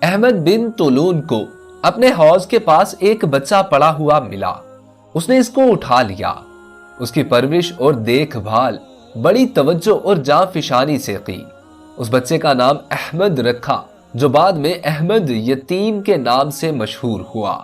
احمد بن طولون کو اپنے حوض کے پاس ایک بچہ پڑا ہوا ملا۔ اس نے اس کو اٹھا لیا، اس کی پرورش اور دیکھ بھال بڑی توجہ اور جاں فشانی سے کی۔ اس بچے کا نام احمد رکھا، جو بعد میں احمد یتیم کے نام سے مشہور ہوا۔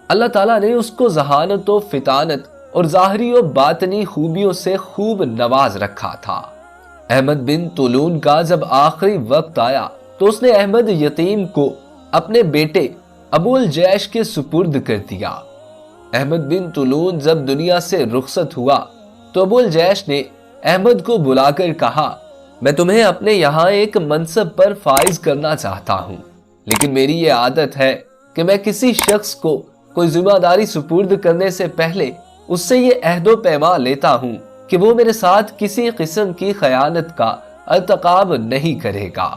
اللہ تعالیٰ نے اس کو ذہانت و فطانت اور ظاہری و باطنی خوبیوں سے خوب نواز رکھا تھا۔ احمد بن طولون کا جب آخری وقت آیا تو اس نے احمد یتیم کو اپنے بیٹے ابو الجیش کے سپرد کر دیا۔ احمد بن طولون جب دنیا سے رخصت ہوا تو ابو الجیش نے احمد کو بلا کر کہا، میں تمہیں اپنے یہاں ایک منصب پر فائز کرنا چاہتا ہوں، لیکن میری یہ عادت ہے کہ میں کسی شخص کو کوئی ذمہ داری سپرد کرنے سے پہلے اس سے یہ عہد و پیمان لیتا ہوں کہ وہ میرے ساتھ کسی قسم کی خیانت کا ارتکاب نہیں کرے گا۔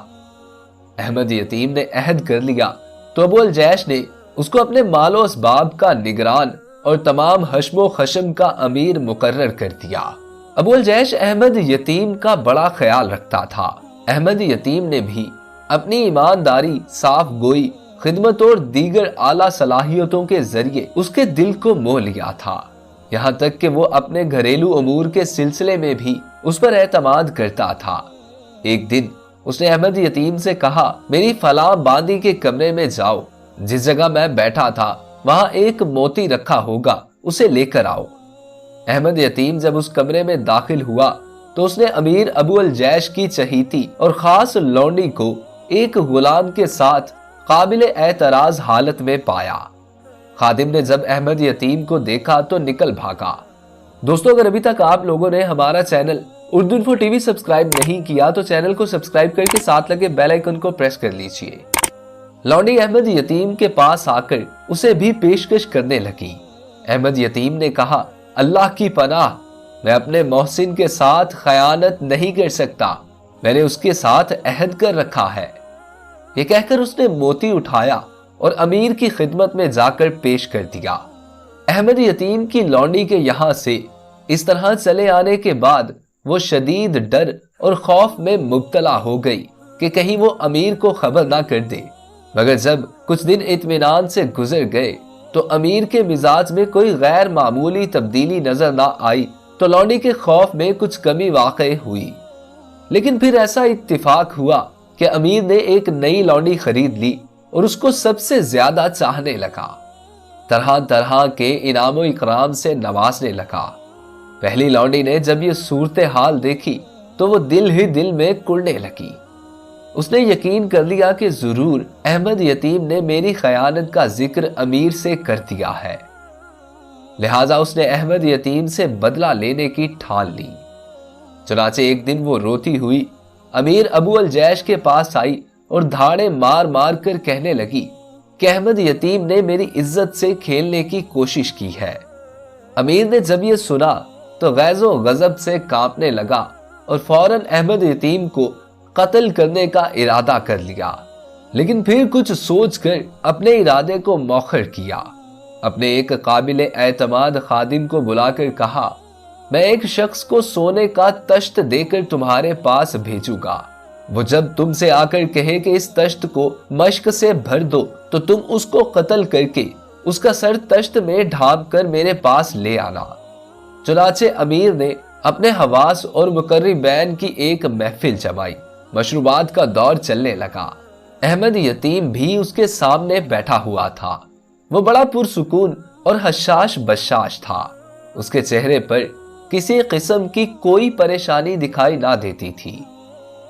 احمد یتیم نے عہد کر لیا تو ابو الجیش نے اس کو اپنے مال و اسباب کا نگران اور تمام حشم و خشم کا امیر مقرر کر دیا۔ ابو الجیش احمد یتیم کا بڑا خیال رکھتا تھا۔ احمد یتیم نے بھی اپنی ایمانداری، صاف گوئی، خدمت اور دیگر اعلیٰ صلاحیتوں کے ذریعے اس کے دل کو موہ لیا تھا، یہاں تک کہ وہ اپنے گھریلو امور کے سلسلے میں بھی اس پر اعتماد کرتا تھا۔ ایک دن اس نے احمد یتیم سے کہا، میری فلاں باندی کے کمرے میں جاؤ، جس جگہ میں بیٹھا تھا وہاں ایک موتی رکھا ہوگا، اسے لے کر آؤ۔ احمد یتیم جب اس کمرے میں داخل ہوا تو اس نے امیر ابو الجیش کی چہیتی اور خاص لونڈی کو ایک غلام کے ساتھ قابل اعتراض حالت میں پایا۔ خادم نے جب احمد یتیم کو دیکھا تو نکل بھاگا۔ دوستو، اگر ابھی تک آپ لوگوں نے ہمارا channel Urdu info T V subscribe نہیں کیا تو چینل کو سبسکرائب کر کے ساتھ لگے بیل آئیکن کو پریس کر لیجئے۔ لونڈی احمد یتیم کے پاس آ کر اسے بھی پیشکش کرنے لگی۔ احمد یتیم نے کہا، اللہ کی پناہ، میں اپنے محسن کے ساتھ خیانت نہیں کر سکتا، میں نے اس کے ساتھ عہد کر رکھا ہے۔ یہ کہہ کر اس نے موتی اٹھایا اور امیر کی خدمت میں جا کر پیش کر دیا۔ احمد یتیم کی لونڈی کے یہاں سے اس طرح چلے آنے کے بعد وہ شدید ڈر اور خوف میں مبتلا ہو گئی کہ کہیں وہ امیر کو خبر نہ کر دے، مگر جب کچھ دن اطمینان سے گزر گئے تو امیر کے مزاج میں کوئی غیر معمولی تبدیلی نظر نہ آئی تو لونڈی کے خوف میں کچھ کمی واقع ہوئی۔ لیکن پھر ایسا اتفاق ہوا کہ امیر نے ایک نئی لونڈی خرید لی اور اس کو سب سے زیادہ چاہنے لگا، طرح طرح کے انعام و اکرام سے نوازنے لگا۔ پہلی لونڈی نے جب یہ صورتحال دیکھی تو وہ دل ہی دل میں کڑنے لگی۔ اس نے یقین کر لیا کہ ضرور احمد یتیم نے میری خیانت کا ذکر امیر سے کر دیا ہے، لہٰذا اس نے احمد یتیم سے بدلہ لینے کی ٹھان لی۔ چنانچہ ایک دن وہ روتی ہوئی امیر ابو الجیش کے پاس آئی اور دھاڑے مار مار کر کہنے لگی کہ احمد یتیم نے میری عزت سے کھیلنے کی کوشش کی ہے۔ امیر نے جب یہ سنا تو غیظ و غضب سے کانپنے لگا اور فوراً احمد یتیم کو قتل کرنے کا ارادہ کر لیا، لیکن پھر کچھ سوچ کر اپنے ارادے کو مؤخر کیا۔ اپنے ایک قابل اعتماد خادم کو بلا کر کہا، میں ایک شخص کو سونے کا تشت دے کر تمہارے پاس بھیجوں گا، وہ جب تم سے آ کر کہے کہ اس تشت کو مشک سے بھر دو تو تم اس کو قتل کر کے اس کا سر تشت میں ڈھانپ کر میرے پاس لے آنا۔ چنانچہ امیر نے اپنے حواس اور مقربین کی ایک محفل جمائی، مشروبات کا دور چلنے لگا۔ احمد یتیم بھی اس کے سامنے بیٹھا ہوا تھا۔ وہ بڑا پرسکون اور حشاش بشاش تھا، اس کے چہرے پر کسی قسم کی کوئی پریشانی دکھائی نہ دیتی تھی۔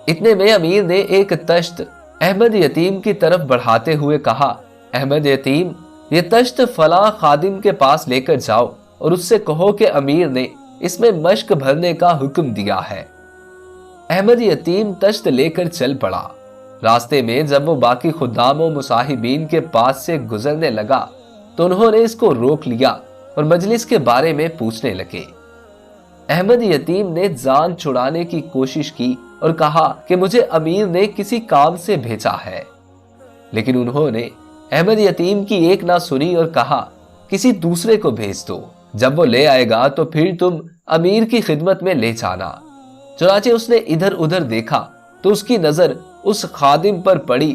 اتنے میں امیر نے ایک تشت احمد یتیم کی طرف بڑھاتے ہوئے کہا، احمد یتیم، یہ تشت فلاں خادم کے پاس لے کر جاؤ اور اس سے کہو کہ امیر نے اس میں مشک بھرنے کا حکم دیا ہے۔ احمد یتیم تشت لے کر چل پڑا۔ راستے میں جب وہ باقی خدام و مصاحبین کے پاس سے گزرنے لگا تو انہوں نے اس کو روک لیا اور مجلس کے بارے میں پوچھنے لگے۔ احمد یتیم نے جان چھڑانے کی کوشش کی اور کہا کہ مجھے امیر نے کسی کام سے بھیجا ہے، لیکن انہوں نے احمد یتیم کی ایک نہ سنی اور کہا، کسی دوسرے کو بھیج دو، جب وہ لے آئے گا تو پھر تم امیر کی خدمت میں لے جانا۔ چنانچہ اس نے ادھر ادھر دیکھا تو اس کی نظر اس خادم پر پڑی